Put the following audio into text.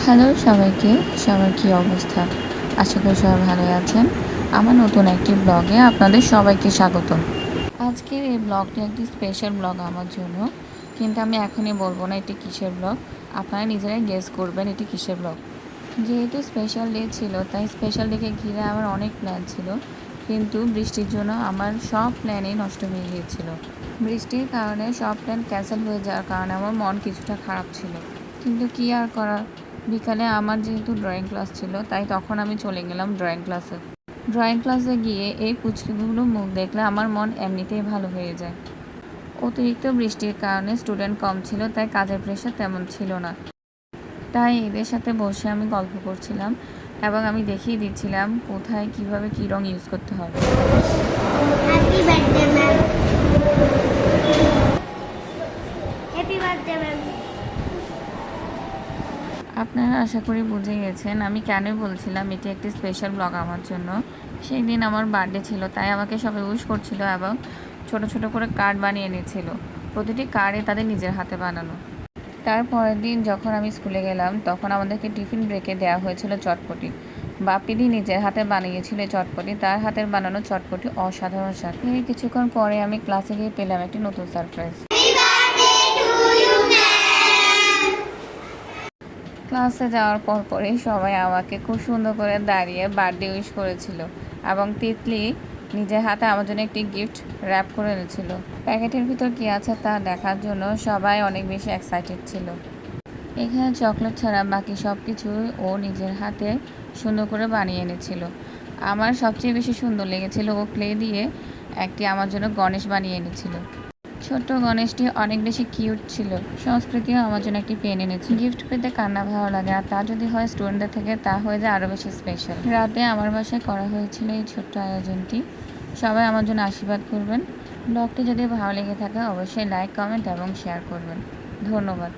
Hello সবাইকে, সবার কী অবস্থা? আশা করি সবাই ভালোই আছেন। আমার নতুন একটি ব্লগে আপনাদের সবাইকে স্বাগতম। আজকের এই ব্লগটি একটি স্পেশাল ব্লগ আমার জন্য, কিন্তু আমি এখনই বলবো না এটি কিসের ব্লগ। আপনারা নিজেরাই গেস করবেন এটি কিসের ব্লগ। যেহেতু স্পেশাল ডে ছিল, তাই স্পেশাল ডেকে ঘিরে আমার অনেক প্ল্যান ছিল, কিন্তু বৃষ্টির জন্য আমার সব প্ল্যানই নষ্ট হয়ে গিয়েছিল। বৃষ্টির কারণে সব প্ল্যান ক্যান্সেল হয়ে যাওয়ার কারণে আমার মন কিছুটা খারাপ ছিল, কিন্তু কী আর করার। বিকালে আমার যেহেতু ড্রয়িং ক্লাস ছিল, তাই তখন আমি চলে গেলাম ড্রয়িং ক্লাসে গিয়ে এই পুচকিগুলো মুখ দেখলে আমার মন এমনিতেই ভালো হয়ে যায়। অতিরিক্ত বৃষ্টির কারণে স্টুডেন্ট কম ছিল, তাই কাজের প্রেশার তেমন ছিল না। তাই এদের সাথে বসে আমি গল্প করছিলাম এবং আমি দেখিয়ে দিচ্ছিলাম কোথায় কিভাবে কী রং ইউজ করতে হবে। Happy birthday ma'am. Happy birthday ma'am. আপনারা আশা করি বুঝে গেছেন আমি কেন বলছিলাম এটি একটি স্পেশাল ব্লগ আমার জন্য। সেই দিন আমার বার্থডে ছিল, তাই আমাকে সবাই উইশ করছিল এবং ছোট ছোট করে কার্ড বানিয়ে এনেছিল। প্রতিটি কার্ডে তাদের নিজের হাতে বানানো। তারপরের দিন যখন আমি স্কুলে গেলাম, তখন আমাদেরকে টিফিন ব্রেকে দেওয়া হয়েছিল চটপটি। বাপিদি নিজের হাতে বানিয়েছিল চটপটি, তার হাতের বানানো চটপটি অসাধারণ স্বাদ। এর কিছুক্ষণ পরে আমি ক্লাসে গিয়ে পেলাম একটি নতুন সারপ্রাইজ। ক্লাসে যাওয়ার পরেই সবাই আমাকে খুব সুন্দর করে দাঁড়িয়ে বার্থডে উইশ করেছিল এবং তিতলি নিজের হাতে আমার জন্য একটি গিফট র্যাপ করে এনেছিল। প্যাকেটের ভিতর কী আছে তা দেখার জন্য সবাই অনেক বেশি এক্সাইটেড ছিল। এখানে চকলেট ছাড়া বাকি সব কিছুই ও নিজের হাতে সুন্দর করে বানিয়ে এনেছিল। আমার সবচেয়ে বেশি সুন্দর লেগেছিল ও ক্লে দিয়ে একটি আমার জন্য গণেশ বানিয়ে এনেছিল। ছোট্ট গণেশটি অনেক বেশি কিউট ছিল। সংস্কৃতিও আমার জন্য একটি পেন এনেছে। গিফট পেতে কান্না ভালো লাগে, আর তা যদি হয় স্টুডেন্টদের থেকে, তা হয়ে যায় আরও বেশি স্পেশাল। রাতে আমার বাসায় করা হয়েছিল এই ছোট্ট আয়োজনটি। সবাই আমার জন্য আশীর্বাদ করবেন। ব্লগটি যদি ভালো লেগে থাকে অবশ্যই লাইক, কমেন্ট এবং শেয়ার করবেন। ধন্যবাদ।